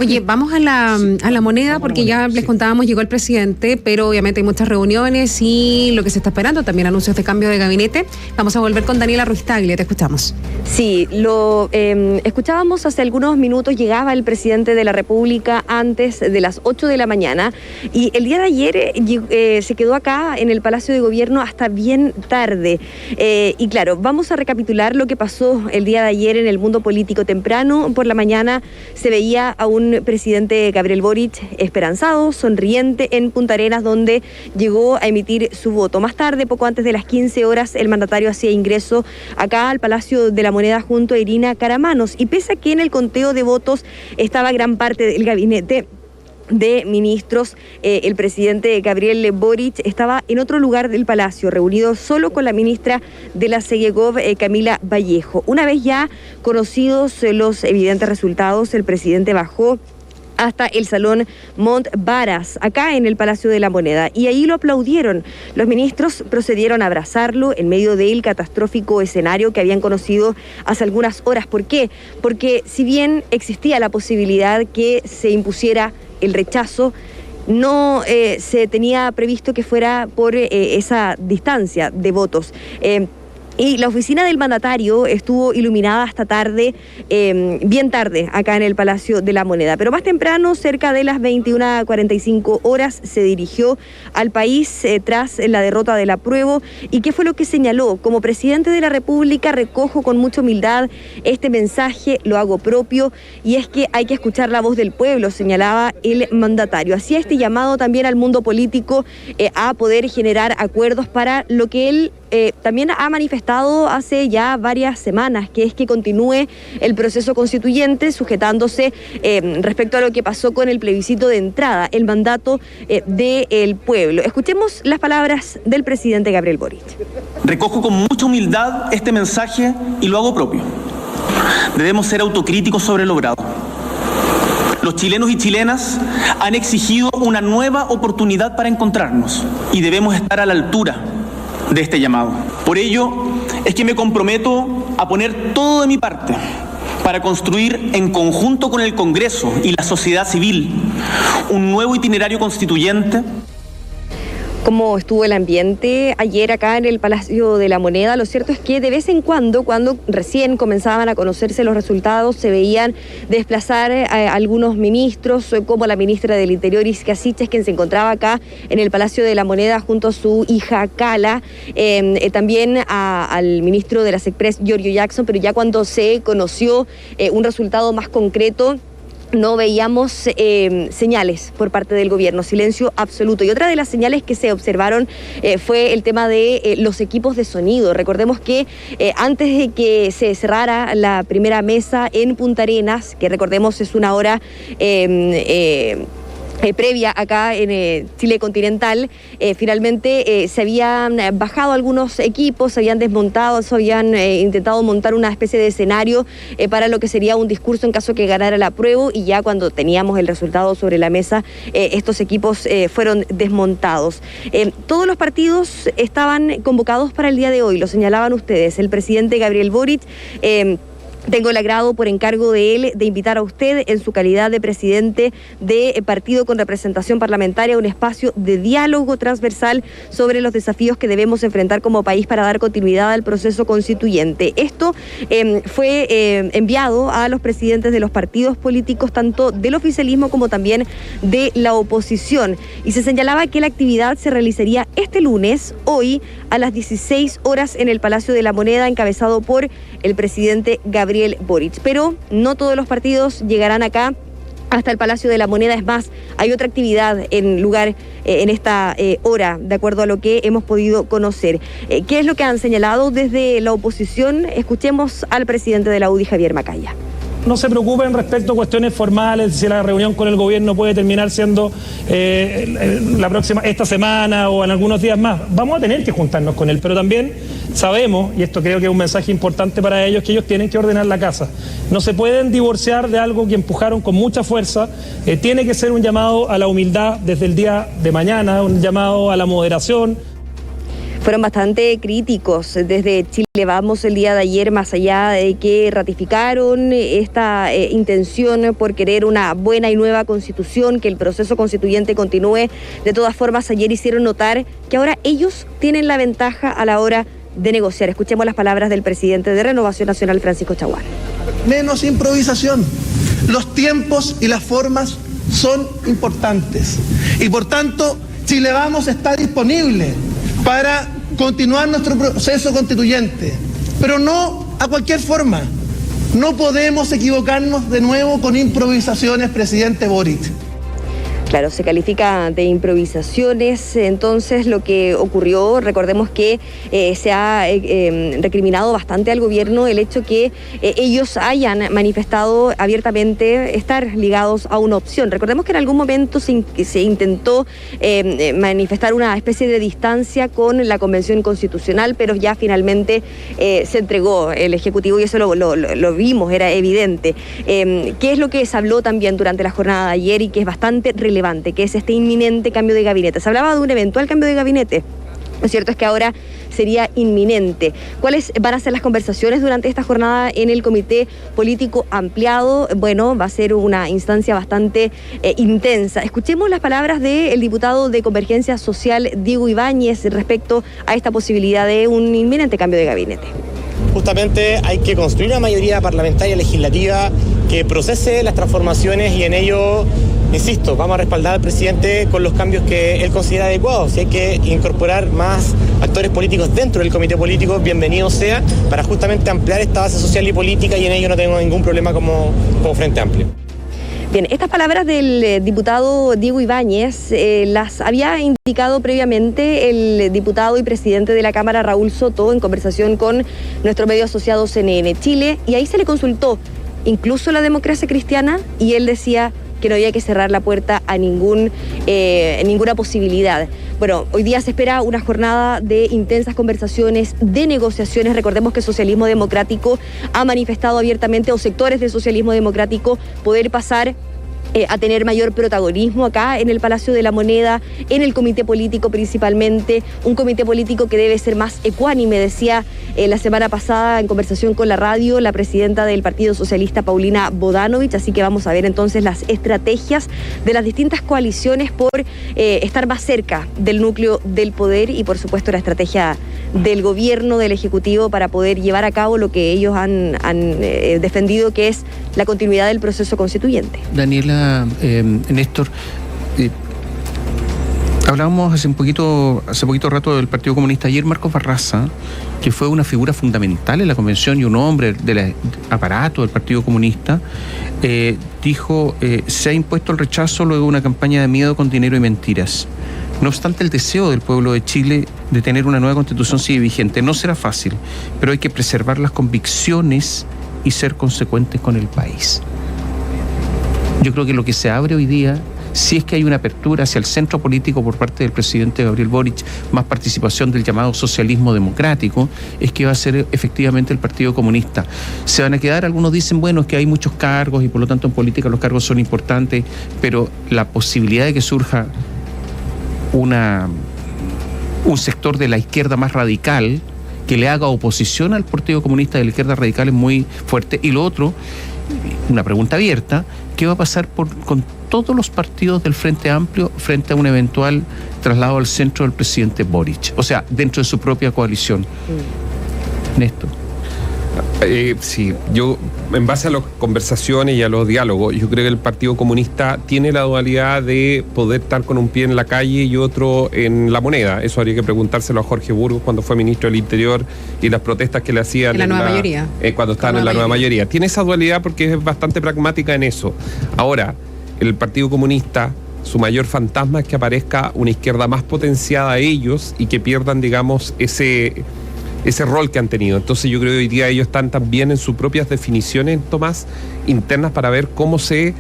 Oye, vamos a la moneda, porque ya les contábamos, llegó el presidente, pero obviamente hay muchas reuniones y lo que se está esperando, también anuncios de cambio de gabinete. Vamos a volver con Daniela Ruiz Tagle, te escuchamos. Sí, lo escuchábamos hace algunos minutos, llegaba el presidente de la República antes de las 8 de la mañana y el día de ayer se quedó acá en el Palacio de Gobierno hasta bien tarde. Y claro, vamos a recapitular lo que pasó el día de ayer en el mundo político. Temprano por la mañana se veía a un presidente, Gabriel Boric, esperanzado, sonriente en Punta Arenas, donde llegó a emitir su voto. Más tarde, poco antes de las 15 horas, el mandatario hacía ingreso acá al Palacio de la Moneda junto a Irina Caramanos. Y pese a que en el conteo de votos estaba gran parte del gabinete de ministros, el presidente Gabriel Boric estaba en otro lugar del palacio, reunido solo con la ministra de la Segegov, Camila Vallejo. Una vez ya conocidos los evidentes resultados, el presidente bajó hasta el Salón Montbaras, acá en el Palacio de la Moneda, y ahí lo aplaudieron. Los ministros procedieron a abrazarlo en medio del catastrófico escenario que habían conocido hace algunas horas. ¿Por qué? Porque si bien existía la posibilidad que se impusiera el rechazo, no se tenía previsto que fuera por esa distancia de votos. Y la oficina del mandatario estuvo iluminada hasta tarde, bien tarde, acá en el Palacio de la Moneda. Pero más temprano, cerca de las 21:45 horas, se dirigió al país tras la derrota del apruebo. ¿Y qué fue lo que señaló? Como presidente de la República recojo con mucha humildad este mensaje, lo hago propio, y es que hay que escuchar la voz del pueblo, señalaba el mandatario. Hacía este llamado también al mundo político a poder generar acuerdos para lo que él también ha manifestado hace ya varias semanas, que es que continúe el proceso constituyente sujetándose respecto a lo que pasó con el plebiscito de entrada, el mandato del pueblo. Escuchemos las palabras del presidente Gabriel Boric. Recojo con mucha humildad este mensaje y lo hago propio. Debemos ser autocríticos sobre lo logrado. Los chilenos y chilenas han exigido una nueva oportunidad para encontrarnos y debemos estar a la altura de este llamado. Por ello es que me comprometo a poner todo de mi parte para construir en conjunto con el Congreso y la sociedad civil un nuevo itinerario constituyente. ¿Cómo estuvo el ambiente ayer acá en el Palacio de la Moneda? Lo cierto es que de vez en cuando recién comenzaban a conocerse los resultados, se veían desplazar a algunos ministros, como la ministra del Interior, Isquia Siches, quien se encontraba acá en el Palacio de la Moneda junto a su hija Cala, también al ministro de la SECPRES, Giorgio Jackson, pero ya cuando se conoció un resultado más concreto, no veíamos señales por parte del gobierno, silencio absoluto. Y otra de las señales que se observaron fue el tema de los equipos de sonido. Recordemos que antes de que se cerrara la primera mesa en Punta Arenas, que recordemos es una hora previa acá en Chile continental, finalmente se habían bajado algunos equipos, se habían desmontado, se habían intentado montar una especie de escenario para lo que sería un discurso en caso que ganara el apruebo, y ya cuando teníamos el resultado sobre la mesa, estos equipos fueron desmontados. Todos los partidos estaban convocados para el día de hoy, lo señalaban ustedes. El presidente Gabriel Boric tengo el agrado por encargo de él de invitar a usted en su calidad de presidente de partido con representación parlamentaria a un espacio de diálogo transversal sobre los desafíos que debemos enfrentar como país para dar continuidad al proceso constituyente. Esto fue enviado a los presidentes de los partidos políticos, tanto del oficialismo como también de la oposición. Y se señalaba que la actividad se realizaría este lunes, hoy, a las 16 horas en el Palacio de la Moneda, encabezado por el presidente Gabriel Boric. Pero no todos los partidos llegarán acá hasta el Palacio de la Moneda. Es más, hay otra actividad en lugar en esta hora, de acuerdo a lo que hemos podido conocer. ¿Qué es lo que han señalado desde la oposición? Escuchemos al presidente de la UDI, Javier Macaya. No se preocupen respecto a cuestiones formales, si la reunión con el gobierno puede terminar siendo esta semana o en algunos días más. Vamos a tener que juntarnos con él, pero también sabemos, y esto creo que es un mensaje importante para ellos, que ellos tienen que ordenar la casa. No se pueden divorciar de algo que empujaron con mucha fuerza. Tiene que ser un llamado a la humildad desde el día de mañana, un llamado a la moderación. Fueron bastante críticos desde Chile Vamos el día de ayer, más allá de que ratificaron esta intención por querer una buena y nueva constitución, que el proceso constituyente continúe. De todas formas, ayer hicieron notar que ahora ellos tienen la ventaja a la hora de negociar. Escuchemos las palabras del presidente de Renovación Nacional, Francisco Chaguán. Menos improvisación. Los tiempos y las formas son importantes. Y por tanto, Chile Vamos está disponible para continuar nuestro proceso constituyente, pero no a cualquier forma. No podemos equivocarnos de nuevo con improvisaciones, presidente Boric. Claro, se califica de improvisaciones. Entonces, lo que ocurrió, recordemos que se ha recriminado bastante al gobierno el hecho que ellos hayan manifestado abiertamente estar ligados a una opción. Recordemos que en algún momento se intentó manifestar una especie de distancia con la Convención Constitucional, pero ya finalmente se entregó el Ejecutivo y eso lo vimos, era evidente. ¿Qué es lo que se habló también durante la jornada de ayer y que es bastante relevante, que es este inminente cambio de gabinete? Se hablaba de un eventual cambio de gabinete. Lo cierto es que ahora sería inminente. ¿Cuáles van a ser las conversaciones durante esta jornada en el Comité Político Ampliado? Bueno, va a ser una instancia bastante intensa. Escuchemos las palabras del diputado de Convergencia Social, Diego Ibáñez, respecto a esta posibilidad de un inminente cambio de gabinete. Justamente hay que construir una mayoría parlamentaria legislativa que procese las transformaciones y en ello, insisto, vamos a respaldar al presidente con los cambios que él considera adecuados. Si hay que incorporar más actores políticos dentro del comité político, bienvenido sea, para justamente ampliar esta base social y política, y en ello no tengo ningún problema como Frente Amplio. Bien, estas palabras del diputado Diego Ibáñez las había indicado previamente el diputado y presidente de la Cámara, Raúl Soto, en conversación con nuestro medio asociado CNN Chile, y ahí se le consultó incluso la democracia cristiana y él decía que no había que cerrar la puerta a ninguna posibilidad. Bueno, hoy día se espera una jornada de intensas conversaciones, de negociaciones. Recordemos que el Socialismo Democrático ha manifestado abiertamente, o sectores del Socialismo Democrático, poder pasar a tener mayor protagonismo acá en el Palacio de la Moneda, en el comité político principalmente, un comité político que debe ser más ecuánime, decía la semana pasada en conversación con la radio la presidenta del Partido Socialista, Paulina Bodanovich. Así que vamos a ver entonces las estrategias de las distintas coaliciones por estar más cerca del núcleo del poder y por supuesto la estrategia del gobierno, del Ejecutivo, para poder llevar a cabo lo que ellos han defendido, que es la continuidad del proceso constituyente. Daniela, Néstor, hablábamos hace poquito rato del Partido Comunista. Ayer Marcos Barraza, que fue una figura fundamental en la convención y un hombre del aparato del Partido Comunista, dijo, se ha impuesto el rechazo luego de una campaña de miedo con dinero y mentiras. No obstante, el deseo del pueblo de Chile de tener una nueva constitución sigue vigente. No será fácil, pero hay que preservar las convicciones y ser consecuentes con el país. Yo creo que lo que se abre hoy día, si es que hay una apertura hacia el centro político por parte del presidente Gabriel Boric, más participación del llamado socialismo democrático, es que va a ser efectivamente el Partido Comunista. Se van a quedar, algunos dicen, bueno, es que hay muchos cargos y por lo tanto en política los cargos son importantes, pero la posibilidad de que surja un sector de la izquierda más radical que le haga oposición al Partido Comunista de la izquierda radical es muy fuerte. Y lo otro, una pregunta abierta, ¿qué va a pasar con todos los partidos del Frente Amplio frente a un eventual traslado al centro del presidente Boric? O sea, dentro de su propia coalición. Néstor. Sí, yo en base a las conversaciones y a los diálogos, yo creo que el Partido Comunista tiene la dualidad de poder estar con un pie en la calle y otro en la moneda. Eso habría que preguntárselo a Jorge Burgos cuando fue ministro del Interior y las protestas que le hacían en la nueva mayoría. Cuando estaban en la nueva mayoría. Tiene esa dualidad porque es bastante pragmática en eso. Ahora, el Partido Comunista, su mayor fantasma es que aparezca una izquierda más potenciada a ellos y que pierdan, digamos, ese rol que han tenido. Entonces yo creo que hoy día ellos están también en sus propias definiciones, Tomás, internas, para ver cómo se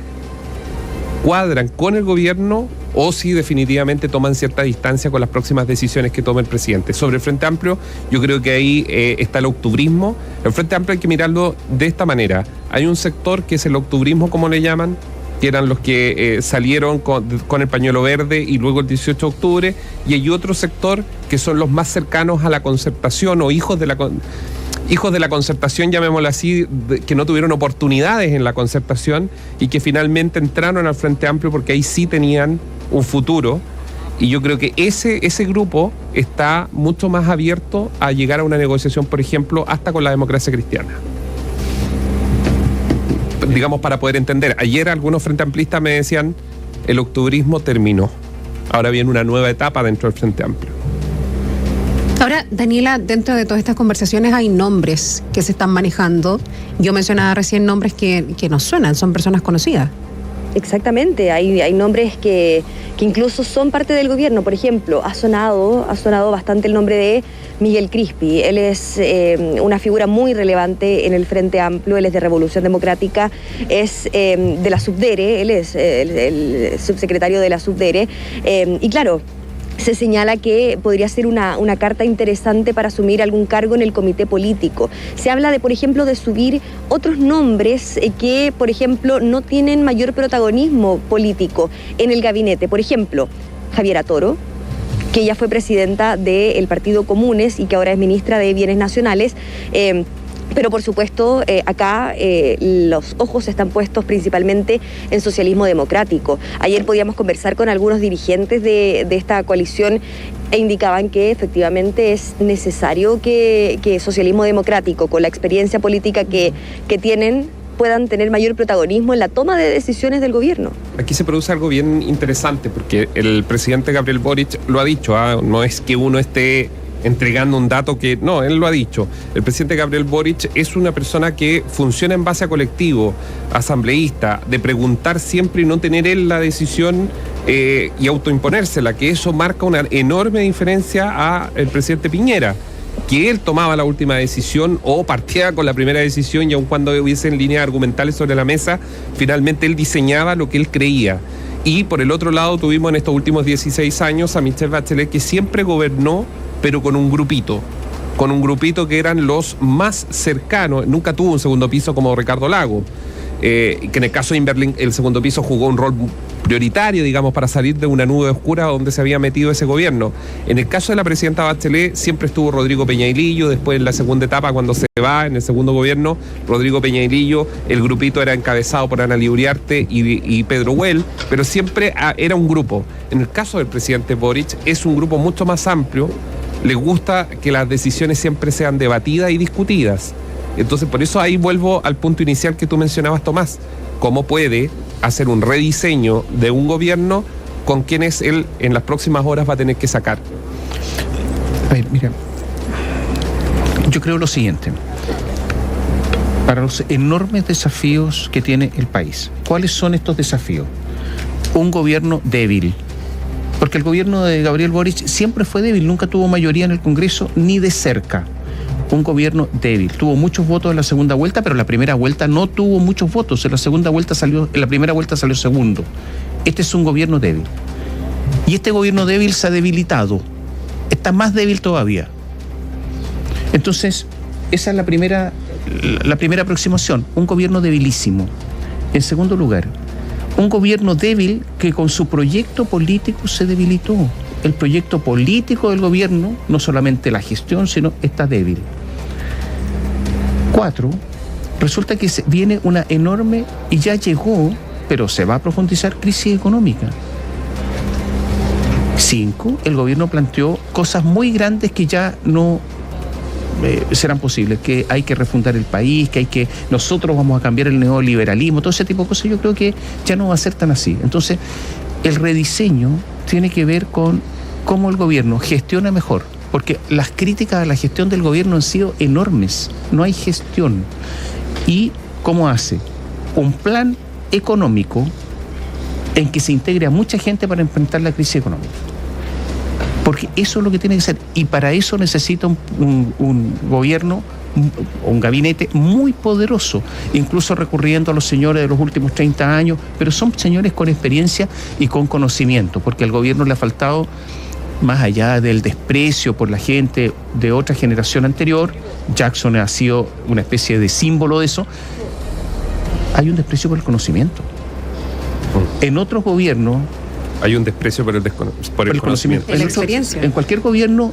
cuadran con el gobierno o si definitivamente toman cierta distancia con las próximas decisiones que tome el presidente. Sobre el Frente Amplio, yo creo que ahí está el octubrismo. El Frente Amplio hay que mirarlo de esta manera. Hay un sector que es el octubrismo, como le llaman, que eran los que salieron con el pañuelo verde y luego el 18 de octubre, y hay otro sector que son los más cercanos a la concertación o hijos de la concertación, llamémoslo así, que no tuvieron oportunidades en la concertación y que finalmente entraron al Frente Amplio porque ahí sí tenían un futuro. Y yo creo que ese grupo está mucho más abierto a llegar a una negociación, por ejemplo, hasta con la democracia cristiana. Digamos, para poder entender. Ayer algunos frente amplistas me decían, el octubrismo terminó. Ahora viene una nueva etapa dentro del Frente Amplio. Ahora, Daniela, dentro de todas estas conversaciones hay nombres que se están manejando. Yo mencionaba recién nombres que nos suenan, son personas conocidas. Exactamente, hay nombres que incluso son parte del gobierno. Por ejemplo, ha sonado bastante el nombre de Miguel Crispi. Él es una figura muy relevante en el Frente Amplio, él es de Revolución Democrática, es de la Subdere, él es el subsecretario de la Subdere. Y claro, se señala que podría ser una carta interesante para asumir algún cargo en el comité político. Se habla de, por ejemplo, de subir otros nombres que, por ejemplo, no tienen mayor protagonismo político en el gabinete. Por ejemplo, Javiera Toro, que ella fue presidenta del Partido Comunes y que ahora es ministra de Bienes Nacionales. Pero por supuesto, acá los ojos están puestos principalmente en socialismo democrático. Ayer podíamos conversar con algunos dirigentes de esta coalición e indicaban que efectivamente es necesario que socialismo democrático, con la experiencia política que tienen, puedan tener mayor protagonismo en la toma de decisiones del gobierno. Aquí se produce algo bien interesante, porque el presidente Gabriel Boric lo ha dicho, no es que uno esté entregando un dato que... No, él lo ha dicho. El presidente Gabriel Boric es una persona que funciona en base a colectivo, asambleísta, de preguntar siempre y no tener él la decisión y autoimponérsela, que eso marca una enorme diferencia al presidente Piñera, que él tomaba la última decisión o partía con la primera decisión y aun cuando hubiesen líneas argumentales sobre la mesa, finalmente él diseñaba lo que él creía. Y por el otro lado tuvimos en estos últimos 16 años a Michelle Bachelet, que siempre gobernó pero con un grupito que eran los más cercanos. Nunca tuvo un segundo piso como Ricardo Lago, que en el caso de Inverlin el segundo piso jugó un rol prioritario, digamos, para salir de una nube oscura donde se había metido ese gobierno. En el caso de la presidenta Bachelet siempre estuvo Rodrigo Peñailillo. Después, en la segunda etapa, cuando se va en el segundo gobierno, Rodrigo Peñailillo, el grupito era encabezado por Ana Liuriarte y Pedro Huel, pero siempre era un grupo. En el caso del presidente Boric es un grupo mucho más amplio. Le gusta que las decisiones siempre sean debatidas y discutidas. Entonces, por eso ahí vuelvo al punto inicial que tú mencionabas, Tomás. ¿Cómo puede hacer un rediseño de un gobierno con quienes él en las próximas horas va a tener que sacar? A ver, mira, yo creo lo siguiente. Para los enormes desafíos que tiene el país, ¿cuáles son estos desafíos? Un gobierno débil. Porque el gobierno de Gabriel Boric siempre fue débil, nunca tuvo mayoría en el Congreso ni de cerca. Un gobierno débil. Tuvo muchos votos en la segunda vuelta, pero la primera vuelta no tuvo muchos votos. En la primera vuelta salió segundo. Este es un gobierno débil. Y este gobierno débil se ha debilitado. Está más débil todavía. Entonces, esa es la primera aproximación. Un gobierno debilísimo. En segundo lugar, un gobierno débil que con su proyecto político se debilitó. El proyecto político del gobierno, no solamente la gestión, sino está débil. 4, resulta que viene una enorme, y ya llegó, pero se va a profundizar, crisis económica. 5, el gobierno planteó cosas muy grandes que ya no serán posibles, que hay que refundar el país, que nosotros vamos a cambiar el neoliberalismo, todo ese tipo de cosas. Yo creo que ya no va a ser tan así. Entonces, el rediseño tiene que ver con cómo el gobierno gestiona mejor, porque las críticas a la gestión del gobierno han sido enormes. No hay gestión. Y cómo hace un plan económico en que se integre a mucha gente para enfrentar la crisis económica. Porque eso es lo que tiene que ser. Y para eso necesita un gobierno, un gabinete muy poderoso, incluso recurriendo a los señores de los últimos 30 años, pero son señores con experiencia y con conocimiento, porque al gobierno le ha faltado, más allá del desprecio por la gente de otra generación anterior, Jackson ha sido una especie de símbolo de eso, hay un desprecio por el conocimiento. En otros gobiernos hay un desprecio por el conocimiento. En la experiencia. En cualquier gobierno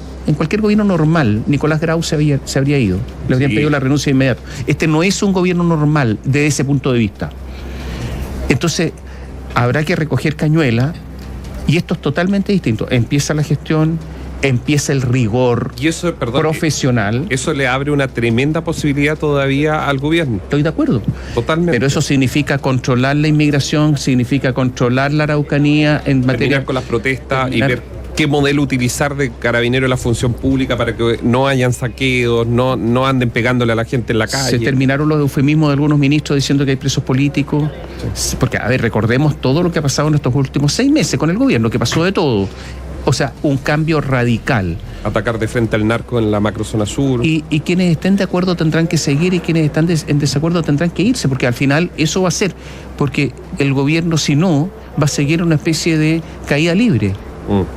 normal, Nicolás Grau se habría ido. Le habrían pedido la renuncia inmediata. Este no es un gobierno normal desde ese punto de vista. Entonces, habrá que recoger cañuela, y esto es totalmente distinto. Empieza la gestión, empieza el rigor y eso, profesional. Eso le abre una tremenda posibilidad todavía al gobierno. Estoy de acuerdo. Totalmente. Pero eso significa controlar la inmigración, significa controlar la Araucanía en materia... Terminar con las protestas y ver qué modelo utilizar de carabinero en la función pública para que no hayan saqueos, no anden pegándole a la gente en la calle. Se terminaron los eufemismos de algunos ministros diciendo que hay presos políticos. Sí. Porque, a ver, recordemos todo lo que ha pasado en estos últimos 6 meses con el gobierno, que pasó de todo. O sea, un cambio radical. Atacar de frente al narco en la macrozona sur. Y quienes estén de acuerdo tendrán que seguir, y quienes están en desacuerdo tendrán que irse, porque al final eso va a ser, porque el gobierno, si no, va a seguir una especie de caída libre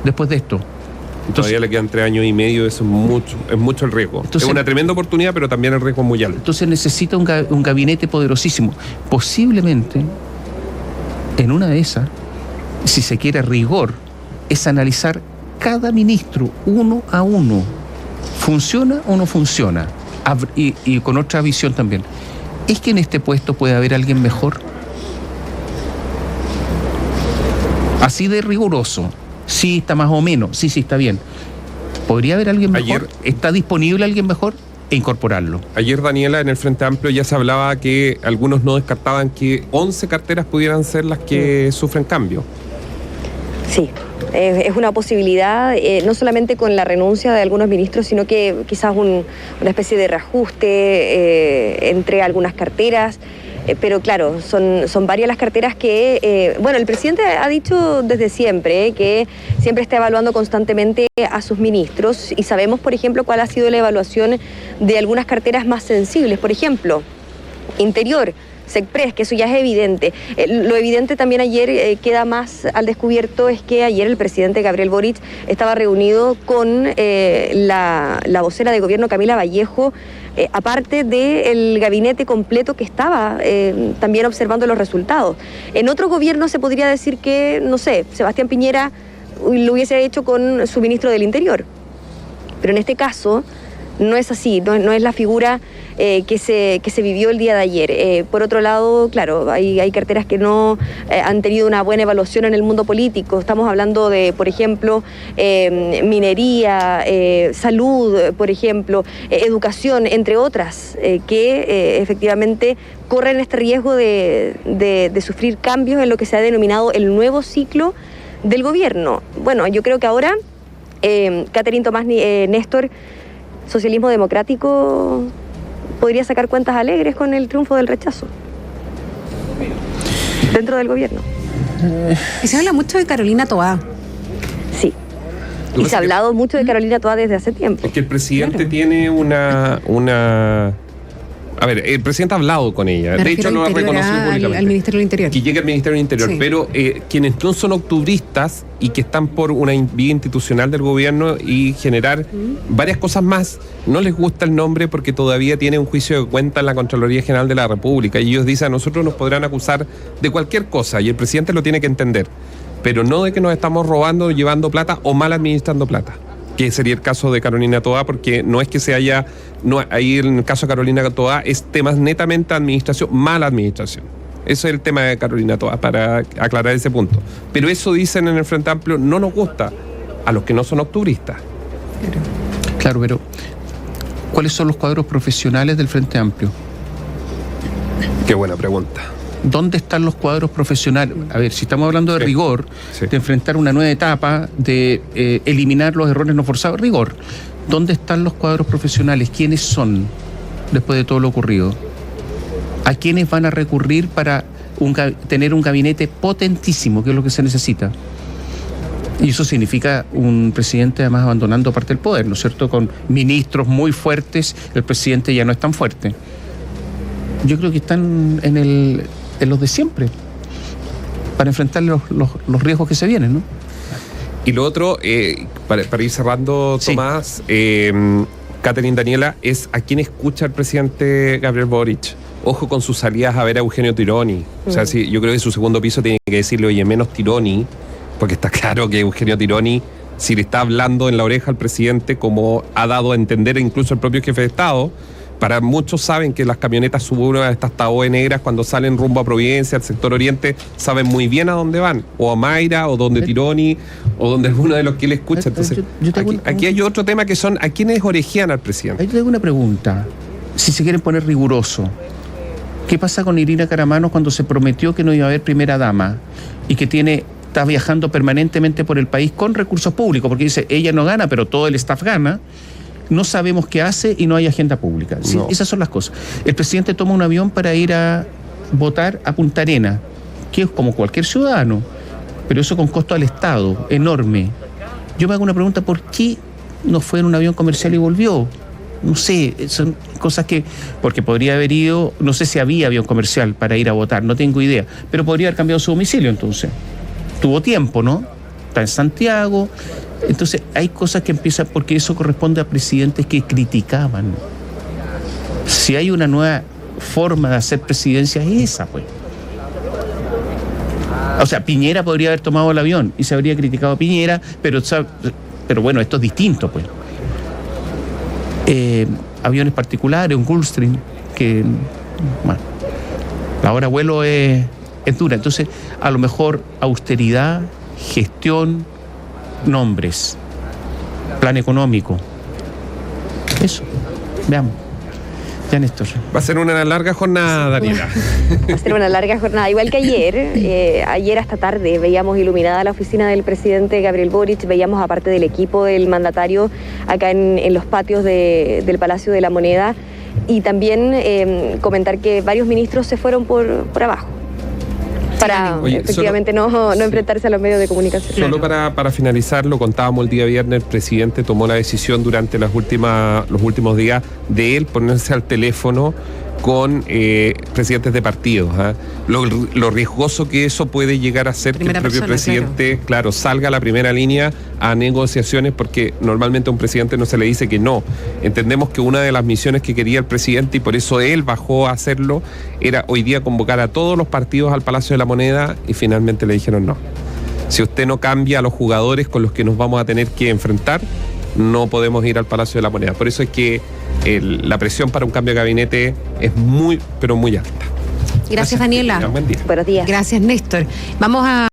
después de esto. Entonces, todavía le quedan 3 años y medio, eso es mucho el riesgo. Entonces, es una tremenda oportunidad, pero también el riesgo es muy alto. Entonces necesita un gabinete poderosísimo. Posiblemente, en una de esas, si se quiere rigor, es analizar cada ministro uno a uno. ¿Funciona o no funciona? Y con otra visión también. ¿Es que en este puesto puede haber alguien mejor? Así de riguroso. Sí, está más o menos. Sí, está bien. ¿Podría haber alguien mejor? ¿Está disponible alguien mejor? E incorporarlo. Ayer, Daniela, en el Frente Amplio ya se hablaba que algunos no descartaban que 11 carteras pudieran ser las que sufren cambio. Sí, es una posibilidad, no solamente con la renuncia de algunos ministros, sino que quizás una especie de reajuste entre algunas carteras. Pero claro, son varias las carteras que, bueno, el presidente ha dicho desde siempre que siempre está evaluando constantemente a sus ministros, y sabemos, por ejemplo, cuál ha sido la evaluación de algunas carteras más sensibles. Por ejemplo, Interior, SECPRES, que eso ya es evidente. Lo evidente también ayer queda más al descubierto, es que ayer el presidente Gabriel Boric estaba reunido con la vocera de gobierno, Camila Vallejo, aparte del gabinete completo que estaba también observando los resultados. En otro gobierno se podría decir que, no sé, Sebastián Piñera lo hubiese hecho con su ministro del Interior. Pero en este caso no es así, no es la figura que se vivió el día de ayer. Por otro lado, claro, hay carteras que no han tenido una buena evaluación en el mundo político. Estamos hablando de, por ejemplo, minería, salud, por ejemplo, educación, entre otras, que efectivamente corren este riesgo de sufrir cambios en lo que se ha denominado el nuevo ciclo del gobierno. Bueno, yo creo que ahora, Catherine Tomás Néstor, Socialismo Democrático podría sacar cuentas alegres con el triunfo del rechazo dentro del gobierno. Y se habla mucho de Carolina Toá. Sí. Y se ha hablado mucho de Carolina Toá desde hace tiempo. Porque el presidente tiene una... A ver, el presidente ha hablado con ella. De hecho, lo ha reconocido públicamente. Al Ministerio del Interior. Que llegue al Ministerio del Interior. Sí. Pero quienes no son octubristas y que están por una vía institucional del gobierno y generar varias cosas más, no les gusta el nombre porque todavía tiene un juicio de cuenta en la Contraloría General de la República. Y ellos dicen, a nosotros nos podrán acusar de cualquier cosa, y el presidente lo tiene que entender. Pero no de que nos estamos robando, llevando plata o mal administrando plata, que sería el caso de Carolina Toá, porque no es que se haya, ahí en el caso de Carolina Toá es temas netamente administración, mala administración. Ese es el tema de Carolina Toá, para aclarar ese punto. Pero eso dicen en el Frente Amplio, no nos gusta a los que no son octubristas. Claro, pero ¿cuáles son los cuadros profesionales del Frente Amplio? Qué buena pregunta. ¿Dónde están los cuadros profesionales? A ver, si estamos hablando de rigor, de enfrentar una nueva etapa, de eliminar los errores no forzados, rigor. ¿Dónde están los cuadros profesionales? ¿Quiénes son después de todo lo ocurrido? ¿A quiénes van a recurrir para tener un gabinete potentísimo, que es lo que se necesita? Y eso significa un presidente además abandonando parte del poder, ¿no es cierto? Con ministros muy fuertes, el presidente ya no es tan fuerte. Yo creo que están en los de siempre, para enfrentar los riesgos que se vienen, ¿no? Y lo otro, para ir cerrando, Tomás, Catherine, Daniela, es a quién escucha el presidente Gabriel Boric. ojo con sus salidas a ver a Eugenio Tironi. O sea, sí, yo creo que su segundo piso tiene que decirle, oye, menos Tironi, porque está claro que Eugenio Tironi, si le está hablando en la oreja al presidente, como ha dado a entender incluso el propio jefe de Estado, para muchos saben que las camionetas suburbanas, estas Tahoe negras, cuando salen rumbo a Providencia, al sector oriente, saben muy bien a dónde van, o a Mayra, o donde Tironi, o donde alguno de los que él escucha. Entonces, aquí hay otro tema que son a quienes orejean al presidente. Ahí te tengo una pregunta, si se quieren poner riguroso. ¿Qué pasa con Irina Caramanos cuando se prometió que no iba a haber primera dama y que está viajando permanentemente por el país con recursos públicos? Porque dice, ella no gana, pero todo el staff gana. No sabemos qué hace y no hay agenda pública. Sí, no. Esas son las cosas. El presidente toma un avión para ir a votar a Punta Arenas, que es como cualquier ciudadano, pero eso con costo al Estado, enorme. Yo me hago una pregunta, ¿por qué no fue en un avión comercial y volvió? No sé, son cosas que... Porque podría haber ido, no sé si había avión comercial para ir a votar, no tengo idea, pero podría haber cambiado su domicilio entonces. Tuvo tiempo, ¿no? Está en Santiago. Entonces hay cosas que empiezan, porque eso corresponde a presidentes que criticaban. Si hay una nueva forma de hacer presidencia, es esa, pues. O sea, Piñera podría haber tomado el avión y se habría criticado a Piñera, pero bueno, esto es distinto, pues. Aviones particulares, un Gulfstream, que, bueno, la hora vuelo es dura. Entonces, a lo mejor austeridad, gestión, nombres, plan económico. Eso, veamos. Ya, Néstor. Va a ser una larga jornada, Daniela. Va a ser una larga jornada, igual que ayer. Ayer hasta tarde veíamos iluminada la oficina del presidente Gabriel Boric, veíamos aparte del equipo del mandatario acá en los patios del Palacio de la Moneda, y también comentar que varios ministros se fueron por abajo para efectivamente no enfrentarse a los medios de comunicación. Solo para finalizar, lo contábamos el día viernes, el presidente tomó la decisión durante los últimos días de él ponerse al teléfono con presidentes de partidos. Lo riesgoso que eso puede llegar a ser, que el propio presidente, claro, salga a la primera línea a negociaciones, porque normalmente a un presidente no se le dice que no. Entendemos que una de las misiones que quería el presidente, y por eso él bajó a hacerlo, era hoy día convocar a todos los partidos al Palacio de la Moneda, y finalmente le dijeron no. Si usted no cambia a los jugadores con los que nos vamos a tener que enfrentar, no podemos ir al Palacio de la Moneda. Por eso es que la presión para un cambio de gabinete es muy, pero muy alta. Gracias, Daniela. Buen día. Buenos días. Gracias, Néstor. Vamos a